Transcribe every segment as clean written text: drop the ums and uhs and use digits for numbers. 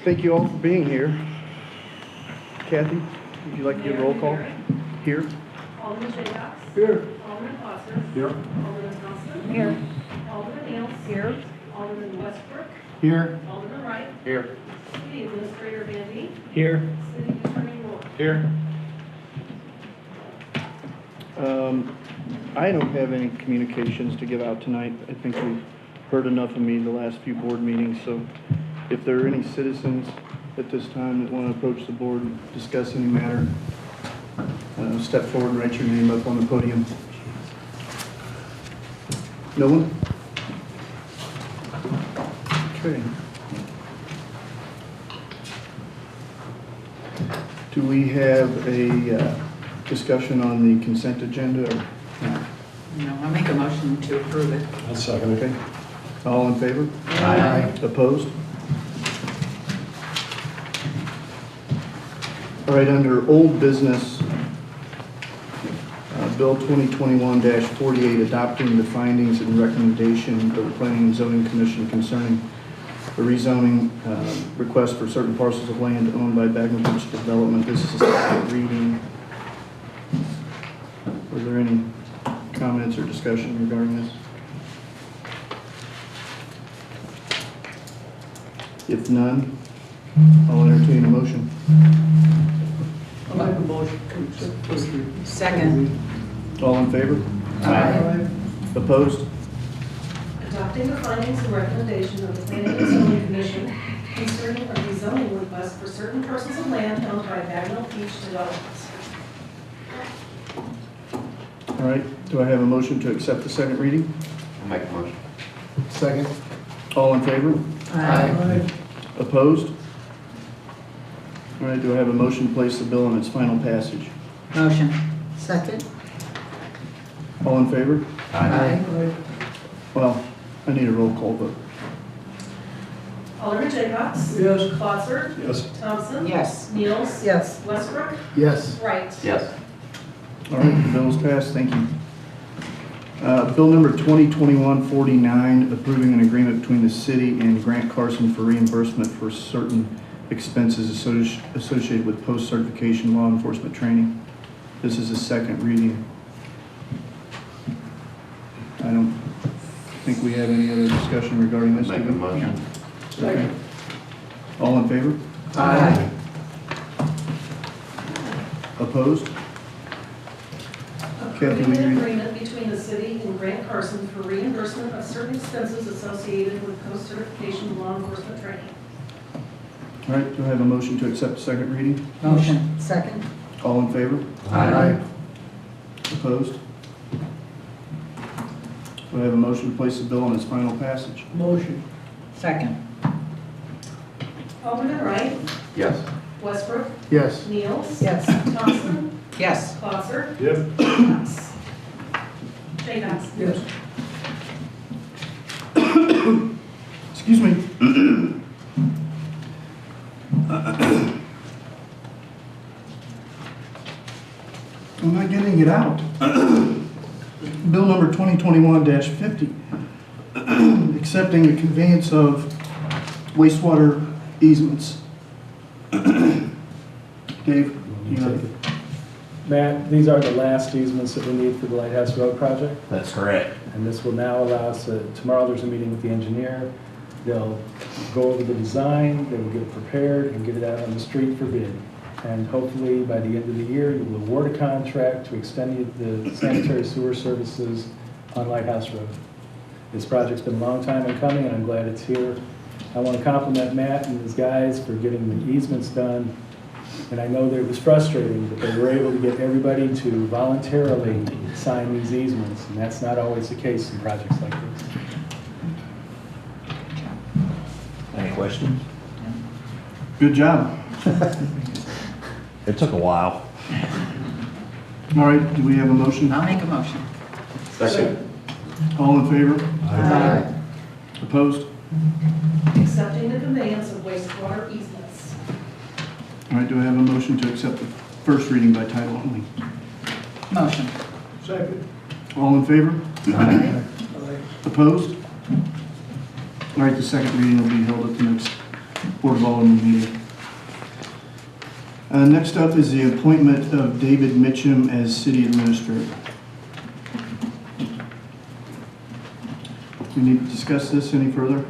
Thank you all for being here. Kathy, would you like to give a roll call? Here. Alderman Jacobs. Here. Alderman Foster. Here. Alderman Thompson. Here. Alderman Ailes. Here. Alderman Westbrook. Here. Alderman Wright. Here. City Administrator Van Dee. Here. City Attorney Moore. Here. I don't have any communications to give out tonight. I think we've heard enough of me the last few board meetings, so if there are any citizens at this time that want to approach the board and discuss any matter, step forward and write your name up on the podium. No one? Okay. Do we have a discussion on the consent agenda or not? No, I'll make a motion to approve it. I'll second it. Okay. All in favor? Aye. Opposed? All right, under old business, Bill 2021-48, adopting the findings and recommendation of the Planning and Zoning Commission concerning the rezoning request for certain parcels of land owned by Bagnell Beach Development. This is a second reading. Were there any comments or discussion regarding this? If none, I'll entertain a motion. I'll make a motion to accept first reading. Second. All in favor? Aye. Opposed? Adopting the findings and recommendation of the Planning and Zoning Commission concerning a rezoning request for certain parcels of land owned by Bagnell Beach Development. All right, do I have a motion to accept the second reading? I'll make a motion. Second. All in favor? Aye. Opposed? All right, do I have a motion to place the bill in its final passage? Motion. Second. All in favor? Aye. Well, I need a roll call vote. Alderman Jacobs. Yes. Klotzer. Yes. Thompson. Yes. Niels. Yes. Westbrook. Yes. Wright. Yes. All right, the bill is passed, thank you. Bill number 2021-49, approving an agreement between the city and Grant Carson for reimbursement for certain expenses associated with post-certification law enforcement training. This is a second reading. I don't think we have any other discussion regarding this. Make a do we? motion. Okay. All in favor? Aye. Opposed? Kathy, will Approving you an read? agreement between the city and Grant Carson for reimbursement of certain expenses associated with post-certification law enforcement training. All right, do I have a motion to accept the second reading? Motion. Second. All in favor? Aye. Opposed? Do I have a motion to place the bill on its final passage? Motion. Second. Alderman Wright. Yes. Westbrook. Yes. Niels. Yes. Thompson. Yes. Klotzer. Yep. Jacobs. Yes. Excuse me. I'm not getting it out. Bill number 2021-50, accepting the conveyance of wastewater easements. Dave, you have it. Matt, these are the last easements that we need for the Lighthouse Road project, That's correct. and this will now allow us to, tomorrow there's a meeting with the engineer. They'll go over the design, they will get it prepared and get it out on the street for bid. And hopefully by the end of the year, you will award a contract to extend the sanitary sewer services on Lighthouse Road. This project's been a long time in coming, and I'm glad it's here. I want to compliment Matt and his guys for getting the easements done. And I know that it was frustrating, but they were able to get everybody to voluntarily sign these easements, and that's not always the case in projects like this. Any questions? Good job. It took a while. All right, do we have a motion? I'll make a motion. Second. All in favor? Aye. Opposed? Accepting the conveyance of wastewater easements. All right, do I have a motion to accept the first reading by title only? Motion. Second. All in favor? Aye. Aye. Opposed? All right, the second reading will be held at the next Board of Alderman meeting. Next up is the appointment of David Mitchum as city administrator. We need to discuss this any further?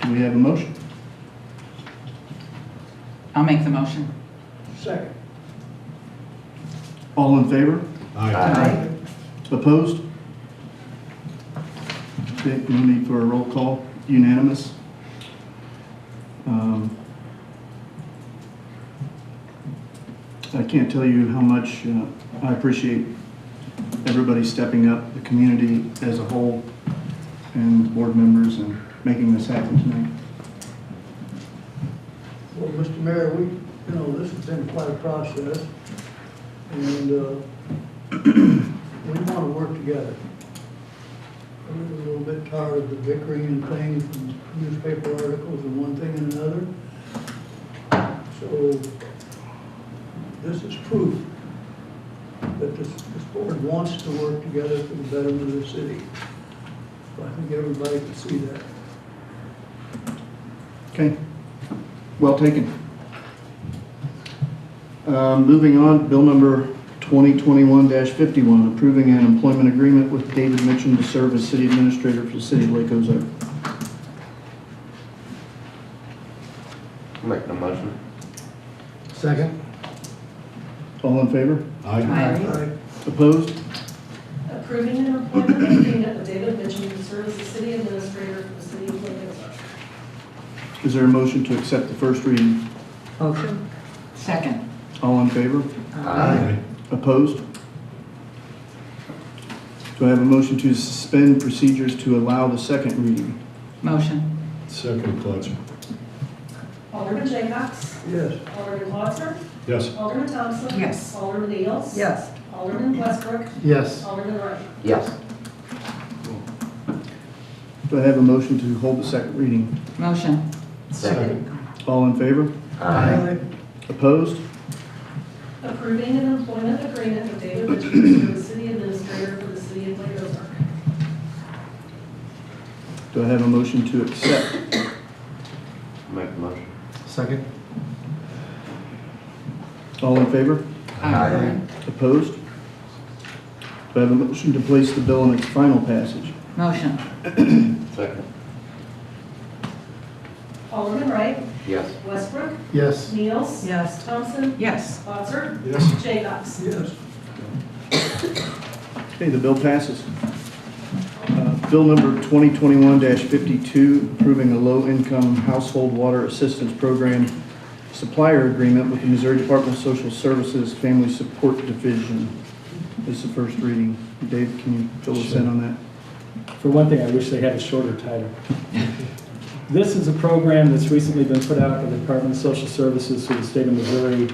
Do we have a motion? I'll make the motion. Second. All in favor? Aye. Opposed? Okay, no need for a roll call. Unanimous. I can't tell you how much I appreciate everybody stepping up, the community as a whole, and the board members, and making this happen tonight. Well, Mr. Mayor, this has been quite a process, and we want to work together. I'm a little bit tired of the bickering and things and newspaper articles and one thing and another. So this is proof that this board wants to work together for the betterment of the city. So I think everybody can see that. Okay, well taken. Moving on, bill number 2021-51, approving an employment agreement with David Mitchum to serve as city administrator for the city of Lake Ozark. Make the motion. Second. All in favor? Aye. Opposed? Approving an employment agreement with David Mitchell to serve as the city administrator for the city of Lake Ozark. Is there a motion to accept the first reading? Motion. Second. All in favor? Aye. Opposed? Do I have a motion to suspend procedures to allow the second reading? Motion. Second, Klutz. Alderman Jacobs? Yes. Alderman Klotzer? Yes. Alderman Thompson? Yes. Alderman Eels? Yes. Alderman Westbrook? Yes. Alderman Wright? Yes. Do I have a motion to hold the second reading? Motion. Second. All in favor? Aye. Opposed? Approving an employment agreement with David Mitchell to serve as city administrator for the city of Lake Ozark. Do I have a motion to accept? Make the motion. Second. All in favor? Aye. Opposed? Do I have a motion to place the bill in its final passage? Motion. Second. Alderman Wright? Yes. Westbrook? Yes. Niels? Yes. Thompson? Yes. Klotzer? Yes. Jacobs? Yes. Okay, the bill passes. Bill number 2021-52, approving a low-income household water assistance program supplier agreement with the Missouri Department of Social Services Family Support Division. This is the first reading. Dave, can you fill us in on that? For one thing, I wish they had a shorter title. This is a program that's recently been put out by the Department of Social Services for the state of Missouri.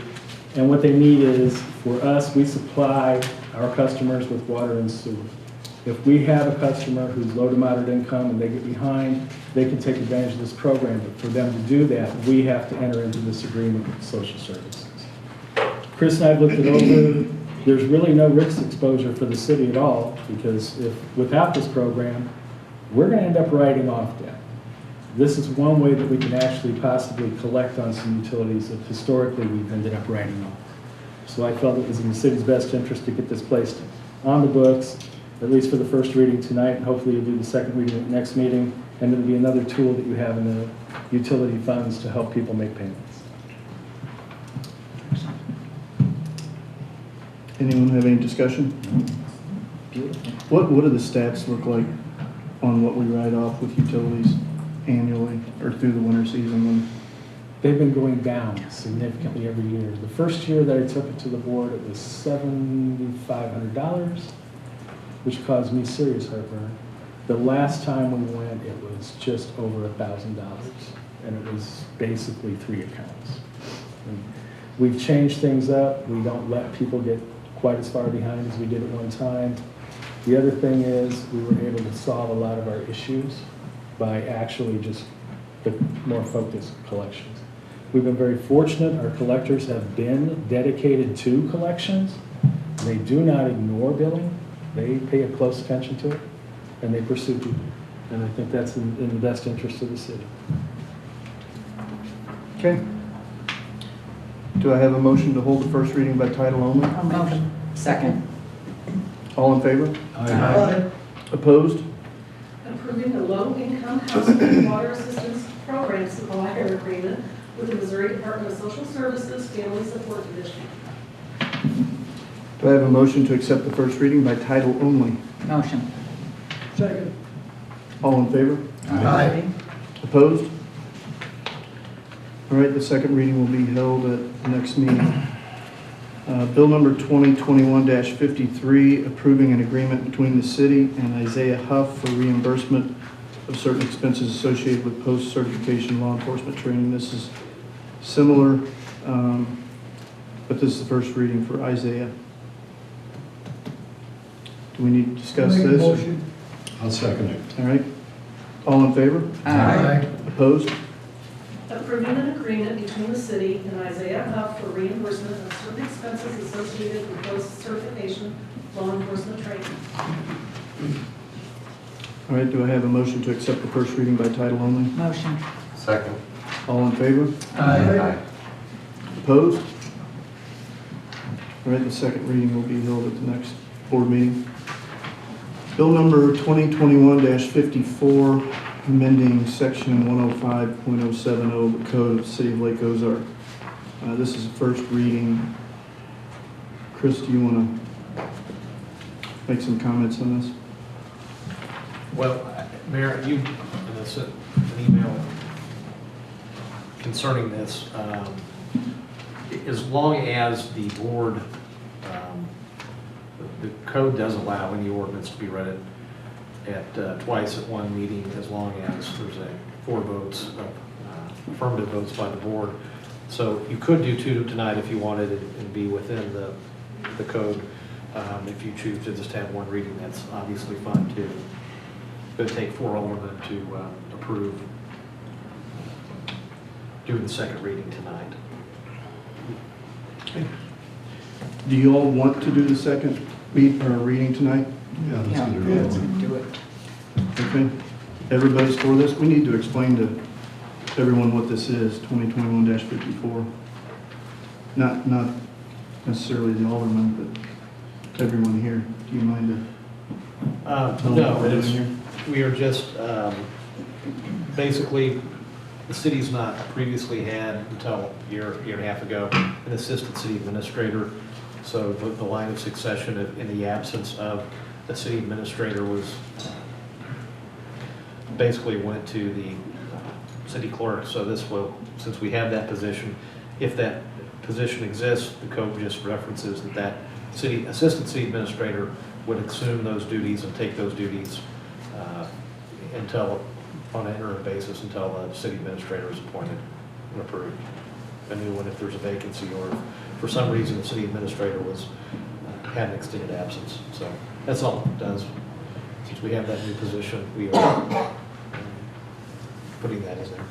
And what they need is, for us, we supply our customers with water and sewer. If we have a customer who's low to moderate income and they get behind, they can take advantage of this program. But for them to do that, we have to enter into this agreement with social services. Chris and I have looked it over. There's really no risk exposure for the city at all, because without this program, we're going to end up writing off debt. This is one way that we can actually possibly collect on some utilities that historically we've ended up writing off. So I felt it was in the city's best interest to get this placed on the books, at least for the first reading tonight, and hopefully you'll do the second reading at the next meeting, and it'll be another tool that you have in the utility funds to help people make payments. Anyone have any discussion? Beautiful. What do the stats look like on what we write off with utilities annually or through the winter season? When They've been going down significantly every year. The first year that I took it to the board, it was $7,500, which caused me serious heartburn. The last time we went, it was just over $1,000, and it was basically 3 accounts. And we've changed things up. We don't let people get quite as far behind as we did at one time. The other thing is, we were able to solve a lot of our issues by actually just the more focused collections. We've been very fortunate. Our collectors have been dedicated to collections. They do not ignore billing. They pay a close attention to it, and they pursue people. And I think that's in the best interest of the city. Okay. Do I have a motion to hold the first reading by title only? Motion. Second. All in favor? Aye. Opposed? Approving a low-income household water assistance program supplier agreement with the Missouri Department of Social Services Family Support Division. Do I have a motion to accept the first reading by title only? Motion. Second. All in favor? Aye. Opposed? All right, the second reading will be held at the next meeting. Bill number 2021-53, approving an agreement between the city and Isaiah Huff for reimbursement of certain expenses associated with post-certification law enforcement training. This is similar, but this is the first reading for Isaiah. Do we need to discuss Make a this? motion. I'll second it. All right. All in favor? Aye. Opposed? Approving an agreement between the city and Isaiah Huff for reimbursement of certain expenses associated with post-certification law enforcement training. All right, do I have a motion to accept the first reading by title only? Motion. Second. All in favor? Aye. Opposed? All right, the second reading will be held at the next board meeting. Bill number 2021-54, amending section 105.070 of the Code of the City of Lake Ozark. This is the first reading. Chris, do you want to make some comments on this? Well, Mayor, you sent an email concerning this. As long as the board, the code does allow any ordinance to be read at twice at one meeting, as long as there's a 4 votes, affirmative votes by the board. So you could do 2 tonight if you wanted it and be within the code. If you choose to just have 1 reading, that's obviously fine too. It would take 4 aldermen to approve doing the second reading tonight. Do you all want to do the second reading tonight? Yeah, let's Yeah, get it let's over. do it. Okay. Everybody's for this? We need to explain to everyone what this is, 2021-54. Not necessarily the alderman, but everyone here. Do you mind to tell them No, what we're it doing is, here? we are just, basically, the city's not previously had, until a year and a half ago, an assistant city administrator. So the line of succession in the absence of the city administrator was, basically went to the city clerk. So this will, since we have that position, if that position exists, the code just references that assistant city administrator would assume those duties and take those duties until, on an interim basis, until a city administrator is appointed and approved. A new one if there's a vacancy, or if for some reason the city administrator had an extended absence. So that's all it does. Since we have that new position, we are putting that in there.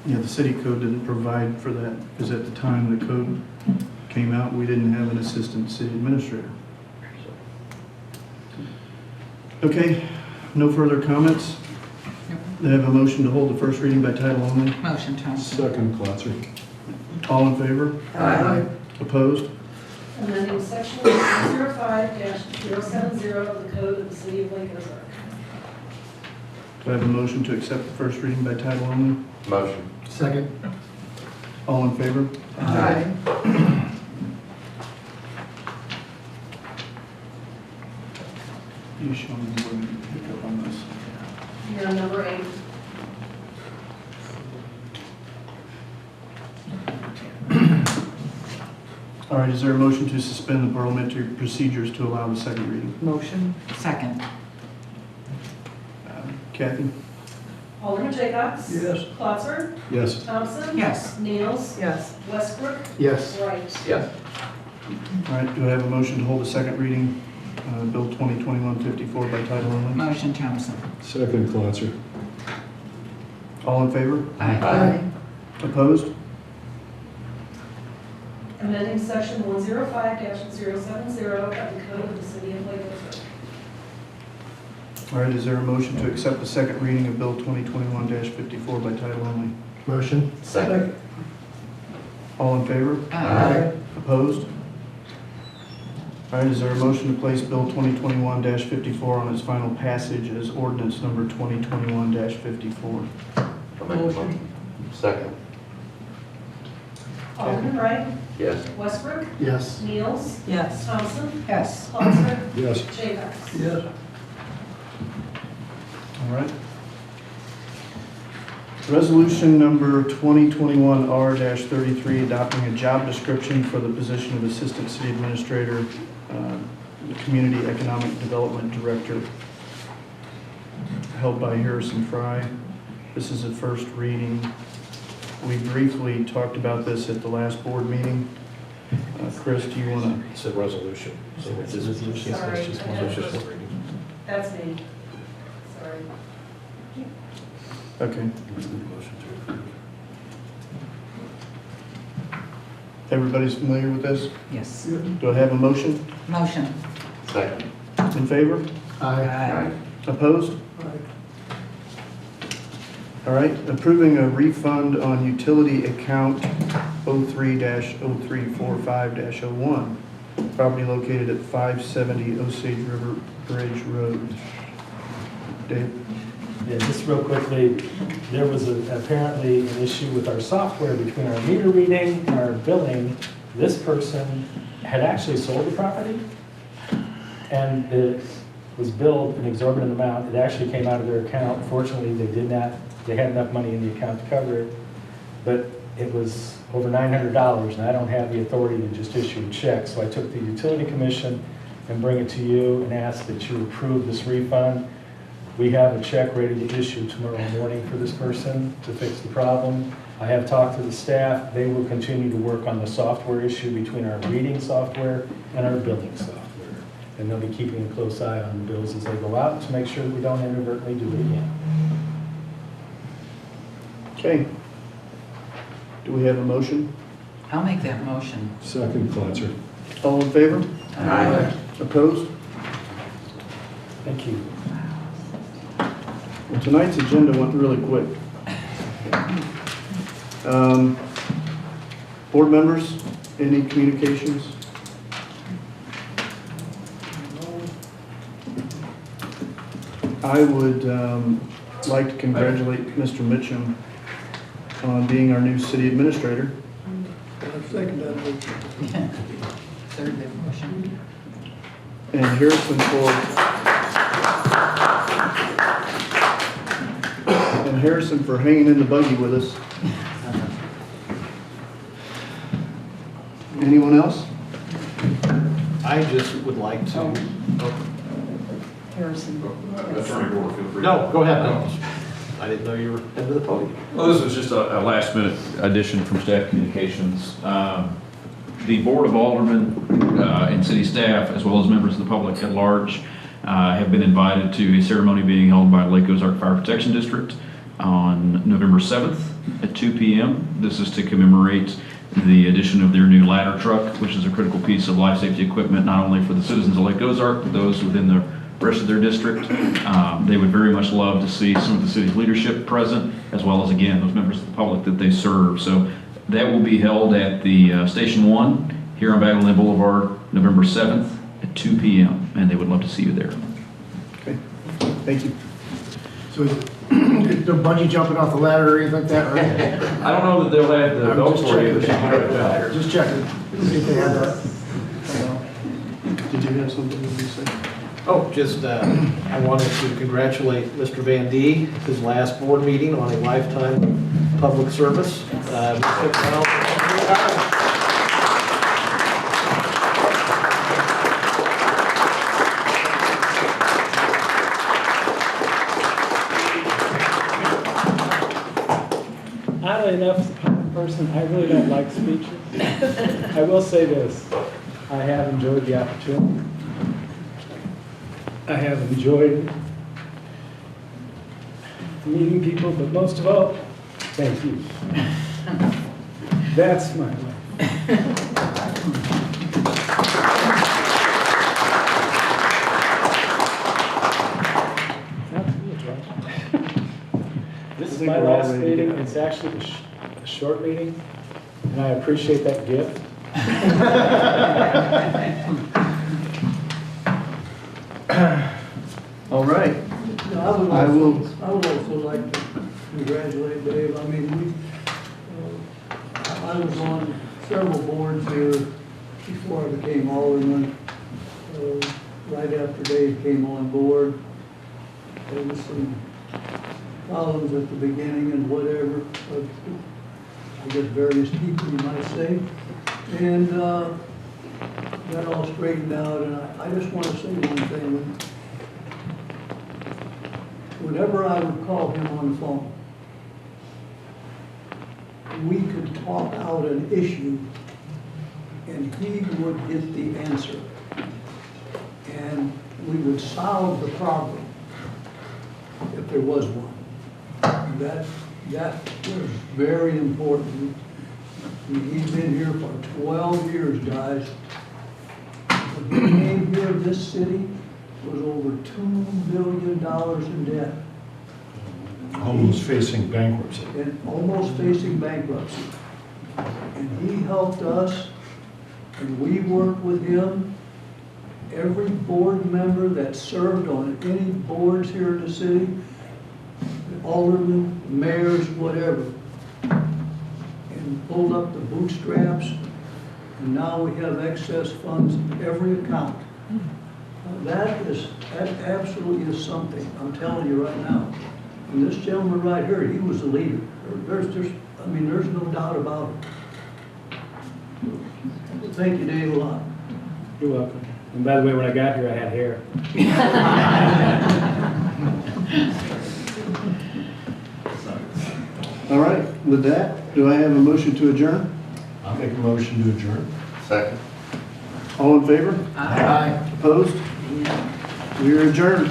Yeah, the city code didn't provide for that, because at the time the code came out, we didn't have an assistant city administrator. Okay, no further comments? I have a motion to hold the first reading by title only. Motion, Thompson. Second, Clancy. All in favor? Aye. Opposed? Amending section 105-070 of the Code of the City of Lake Ozark. Do I have a motion to accept the first reading by title only? Motion. Second. All in favor? Aye. You show me where we pick up on this. You're on number 8. All right, is there a motion to suspend the parliamentary procedures to allow the second reading? Motion. Second. Kathy? Alderman Jacobs? Yes. Klotzer? Yes. Thompson? Yes. Niels? Yes. Westbrook? Yes. Wright? Yes. All right, do I have a motion to hold the second reading, Bill 2021-54 by title only? Motion, Thompson. Second, Clancy. All in favor? Aye. Opposed? Amending section 105-070 of the Code of the City of Lake Ozark. All right, is there a motion to accept the second reading of Bill 2021-54 by title only? Motion? Second. All in favor? Aye. Opposed? All right, is there a motion to place Bill 2021-54 on its final passage as ordinance number 2021-54? Motion. Second. Alderman Wright. Yes. Westbrook. Yes. Niels. Yes. Thompson. Yes. Cloutzer. Yes. Jacobs. Yes. All right. Resolution number 2021-R-33, adopting a job description for the position of Assistant City Administrator, Community Economic Development Director, held by Harrison Fry. This is a first reading. We briefly talked about this at the last board meeting. Chris, do you want to? It's a resolution. So It's it's a just, resolution, so it's just one. it's just one reading. That's me. Sorry. Okay. Motion to approve. Everybody's familiar with this? Yes. Do I have a motion? Motion. Second. In favor? Aye. Opposed? All right, approving a refund on utility account 03-0345-01, property located at 570 Osage River Bridge Road. Dave? Yeah, just real quickly, there was apparently an issue with our software between our meter reading and our billing. This person had actually sold the property, and it was billed an exorbitant amount. It actually came out of their account. Fortunately, they had enough money in the account to cover it, but it was over $900, and I don't have the authority to just issue a check. So I took the utility commission and bring it to you and ask that you approve this refund. We have a check ready to issue tomorrow morning for this person to fix the problem. I have talked to the staff. They will continue to work on the software issue between our reading software and our billing software. And they'll be keeping a close eye on the bills as they go out to make sure that we don't inadvertently do it again. Okay. Do we have a motion? I'll make that motion. Second, Cloutzer. All in favor? Aye. Opposed? Thank you. Well, tonight's agenda went really quick. Board members, any communications? I would like to congratulate Mr. Mitchum on being our new city administrator. Second that motion. Third that motion. And Harrison for hanging in the buggy with us. Anyone else? I just would like to. Harrison. Attorney Gore, feel free. No, go ahead. I didn't know you were into the podium. Well, this was just a last-minute addition from staff communications. The Board of Aldermen and city staff, as well as members of the public at large, have been invited to a ceremony being held by Lake Ozark Fire Protection District on November 7th at 2 p.m. This is to commemorate the addition of their new ladder truck, which is a critical piece of life safety equipment, not only for the citizens of Lake Ozark, but those within the rest of their district. They would very much love to see some of the city's leadership present, as well as, again, those members of the public that they serve. So that will be held at the Station 1 here on Bagley Lane Boulevard, November 7th at 2 p.m., and they would love to see you there. Okay, thank you. So is it the bungee jumping off the ladder or anything like that, right? I don't know that they'll have the I'm belts just for you. checking. Just checking, see if they have that. Did you have something to say? Oh, just, I wanted to congratulate Mr. Van D, his last board meeting on a lifetime of public service. Oddly enough, as a public person, I really don't like speeches. I will say this, I have enjoyed the opportunity. I have enjoyed meeting people, but most of all, thank you. That's my life. This is think my we're all last ready to meeting. go. It's actually a short meeting, and I appreciate that gift. All right. I I will- would also like to congratulate Dave. I mean, I was on several boards here before I became alderman, right after Dave came on board. There was some problems at the beginning and whatever, but I guess various people, you might say. And that all straightened out, and I just want to say one thing. Whenever I would call him on the phone, we could talk out an issue, and he would get the answer. And we would solve the problem if there was one. That was very important. He's been here for 12 years, guys. When he came here, this city was over $2 billion in debt. Almost facing bankruptcy. And almost facing bankruptcy. And he helped us, and we worked with him. Every board member that served on any boards here in the city, aldermen, mayors, whatever, and pulled up the bootstraps, and now we have excess funds in every account. That absolutely is something, I'm telling you right now. And this gentleman right here, he was the leader. There's no doubt about it. Thank you, Dave, a lot. You're welcome. And by the way, when I got here, I had hair. All right, with that, do I have a motion to adjourn? I'll make a motion to adjourn. Second. All in favor? Aye. Opposed? We are adjourned.